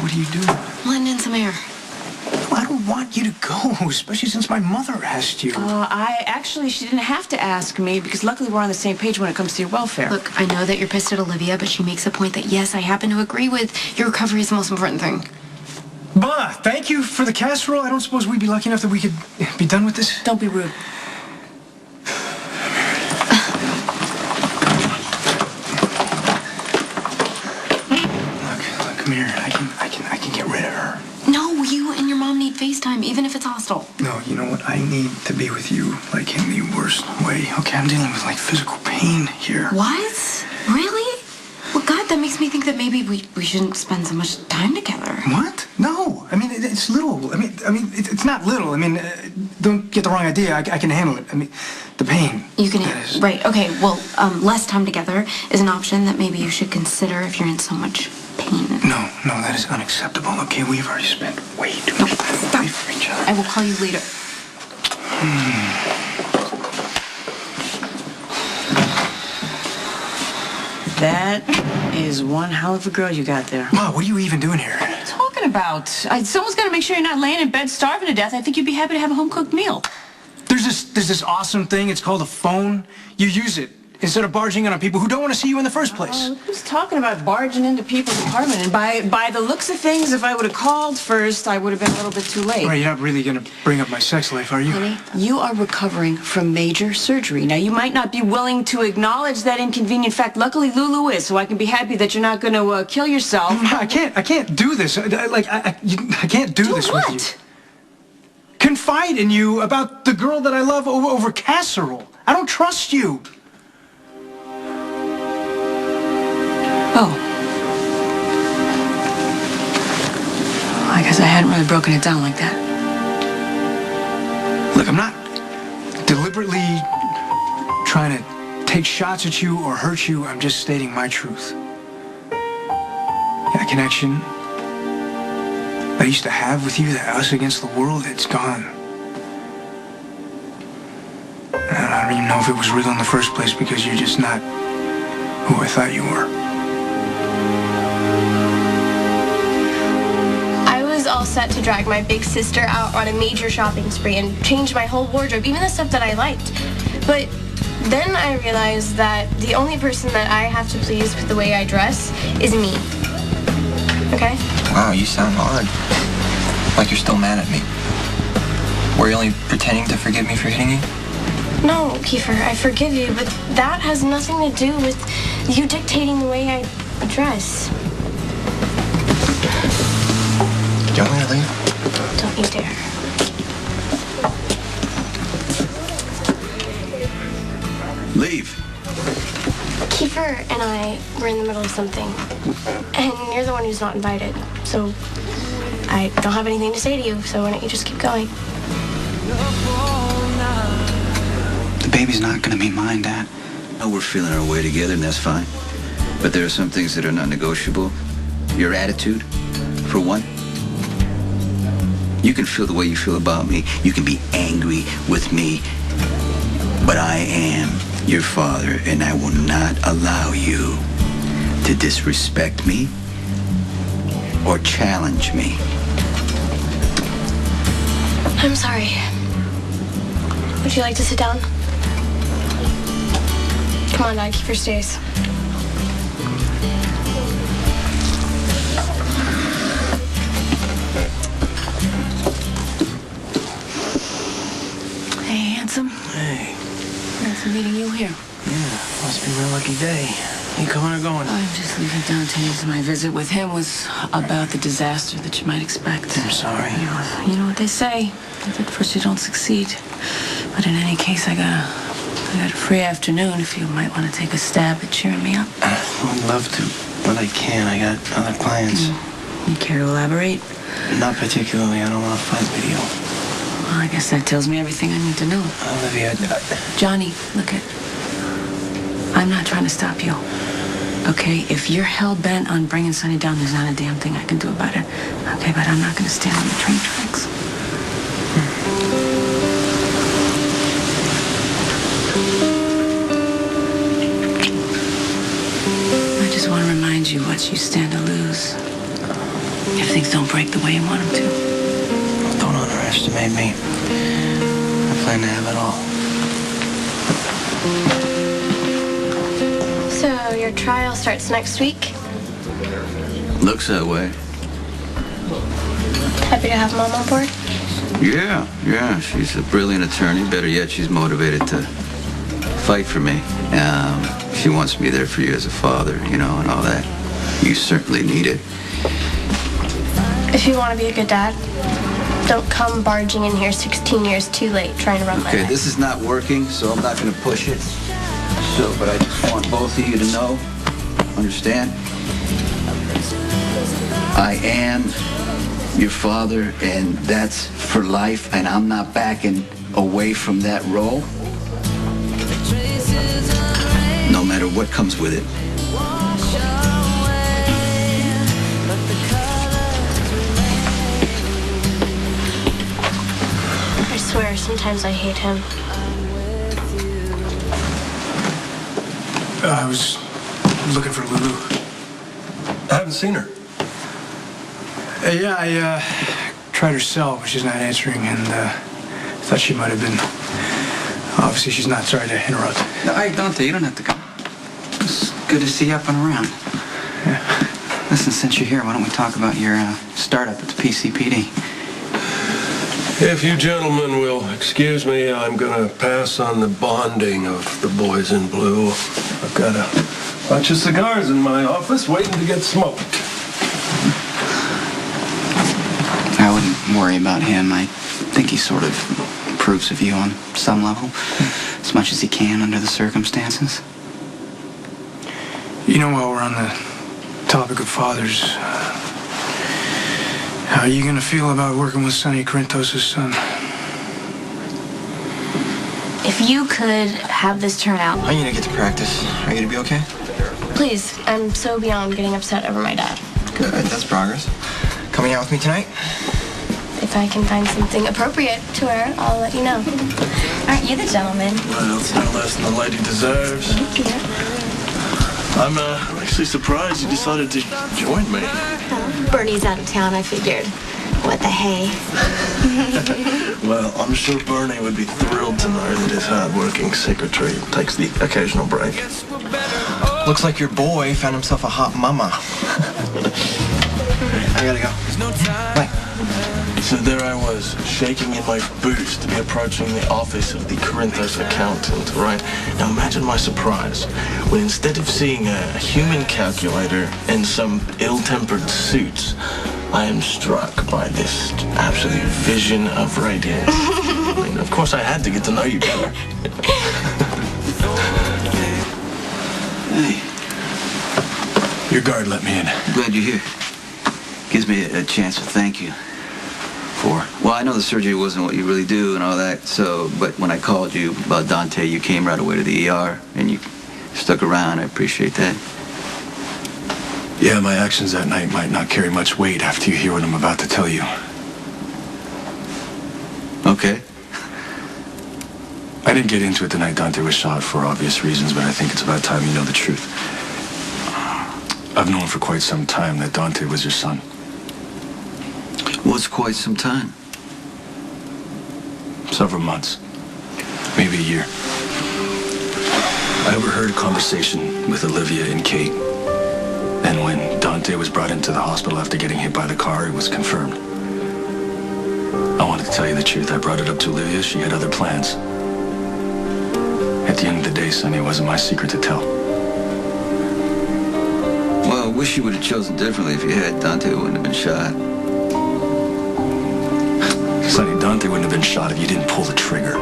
What are you doing? I'm letting in some air. Well, I don't want you to go, especially since my mother asked you. She didn't have to ask me because luckily we're on the same page when it comes to your welfare. Look, I know that you're pissed at Olivia, but she makes a point that, yes, I happen to agree with your recovery is the most important thing. Bah, thank you for the casserole. I don't suppose we'd be lucky enough that we could be done with this? Don't be rude. Look, come here. I can get rid of her. No, you and your mom need FaceTime, even if it's hostile. No, you know what? I need to be with you, like, in the worst way. Okay, I'm dealing with, like, physical pain here. What? Really? Well, God, that makes me think that maybe we shouldn't spend so much time together. What? No. I mean, it's little. I mean, it's not little. I mean, don't get the wrong idea. I can handle it. I mean, the pain. You can handle it. Right. Okay. Well, less time together is an option that maybe you should consider if you're in so much pain. No, that is unacceptable. Okay, we've already spent way too much time away from each other. I will call you later. That is one hell of a girl you got there. Ma, what are you even doing here? What are you talking about? Someone's got to make sure you're not laying in bed starving to death. I think you'd be happy to have a home-cooked meal. There's this awesome thing. It's called a phone. You use it instead of barging in on people who don't want to see you in the first place. Who's talking about barging into people's apartment? And by the looks of things, if I would have called first, I would have been a little bit too late. Right, you're not really going to bring up my sex life, are you? Honey, you are recovering from major surgery. Now, you might not be willing to acknowledge that inconvenient fact. Luckily, Lulu is, so I can be happy that you're not going to kill yourself. I can't do this. I can't do this with you. Confide in you about the girl that I love over casserole. I don't trust you. Oh. I guess I hadn't really broken it down like that. Look, I'm not deliberately trying to take shots at you or hurt you. I'm just stating my truth. That connection that I used to have with you, that us against the world, it's gone. And I don't even know if it was real in the first place because you're just not who I thought you were. All set to drag my big sister out on a major shopping spree and change my whole wardrobe, even the stuff that I liked. But then I realized that the only person that I have to please with the way I dress is me. Okay? Wow, you sound odd. Like you're still mad at me. Were you only pretending to forgive me for hitting you? No, Kiefer, I forgive you, but that has nothing to do with you dictating the way I dress. Do you want me to leave? Don't you dare. Leave. Kiefer and I were in the middle of something, and you're the one who's not invited, so I don't have anything to say to you, so why don't you just keep going? The baby's not gonna be mine, Dad. Oh, we're feeling our way together, and that's fine. But there are some things that are non-negotiable. Your attitude, for one. You can feel the way you feel about me. You can be angry with me. But I am your father, and I will not allow you to disrespect me or challenge me. I'm sorry. Would you like to sit down? Come on, Dad, Kiefer stays. Hey, handsome. Hey. Nice meeting you here. Yeah, must be my lucky day. You coming or going? I'm just leaving town to use my visit with him was about the disaster that you might expect. I'm sorry. You know what they say. That at first you don't succeed. But in any case, I got a free afternoon if you might want to take a stab at cheering me up. I'd love to, but I can't. I got other plans. You care to elaborate? Not particularly. I don't want to fight with you. Well, I guess that tells me everything I need to know. Olivia, Johnny, look it. I'm not trying to stop you. Okay? If you're hell-bent on bringing Sonny down, there's not a damn thing I can do about it. Okay? But I'm not going to stand on the train tracks. I just want to remind you what you stand to lose. if things don't break the way you want them to. Don't underestimate me. I plan to have it all. So your trial starts next week? Looks that way. Happy to have Mom on board? Yeah, she's a brilliant attorney. Better yet, she's motivated to fight for me. She wants me there for you as a father, you know, and all that. You certainly need it. If you want to be a good dad, don't come barging in here 16 years too late trying to run my Okay, life. this is not working, so I'm not going to push it. So, but I just want both of you to know, understand? I am your father, and that's for life, and I'm not backing away from that role, no matter what comes with it. I swear, sometimes I hate him. I was looking for Lulu. I haven't seen her. Yeah, I tried her cell, but she's not answering, and thought she might have been. Obviously, she's not. Sorry to interrupt. No, hey, Dante, you don't have to come. It's good to see you up and around. Yeah. Listen, since you're here, why don't we talk about your startup at the PCPD? If you gentlemen will excuse me, I'm going to pass on the bonding of the boys in blue. I've got a bunch of cigars in my office waiting to get smoked. I wouldn't worry about him. I think he sort of approves of you on some level, as much as he can under the circumstances. You know, while we're on the topic of fathers, how are you going to feel about working with Sonny Corinthos' son? If you could have this turn out. I need to get to practice. Are you going to be okay? Please, I'm so beyond getting upset over my dad. Good, that's progress. Coming out with me tonight? If I can find something appropriate to wear, I'll let you know. Aren't you the gentleman? Well, it's no less than the lady deserves. Thank you. I'm actually surprised you decided to join me. Bernie's out of town, I figured. What the hey? Well, I'm sure Bernie would be thrilled to know that his hard-working secretary takes the occasional break. Looks like your boy found himself a hot mama. I gotta go. Bye. So there I was, shaking in my boots to be approaching the office of the Corinthos accountant, right? Now imagine my surprise when instead of seeing a human calculator and some ill-tempered suits, I am struck by this absolute vision of radiance. I mean, of course I had to get to know you better. Hey. Your guard let me in. Glad you're here. Gives me a chance to thank you for. Well, I know the surgery wasn't what you really do and all that, so, but when I called you about Dante, you came right away to the ER and you stuck around. I appreciate that. Yeah, my actions that night might not carry much weight after you hear what I'm about to tell you. Okay. I didn't get into it the night Dante was shot for obvious reasons, but I think it's about time you know the truth. I've known for quite some time that Dante was your son. What's quite some time? Several months. Maybe a year. I overheard a conversation with Olivia and Kate. And when Dante was brought into the hospital after getting hit by the car, it was confirmed. I wanted to tell you the truth. I brought it up to Olivia. She had other plans. At the end of the day, Sonny, it wasn't my secret to tell. Well, I wish you would have chosen differently if you had. Dante wouldn't have been shot. Sonny, Dante wouldn't have been shot if you didn't pull the trigger.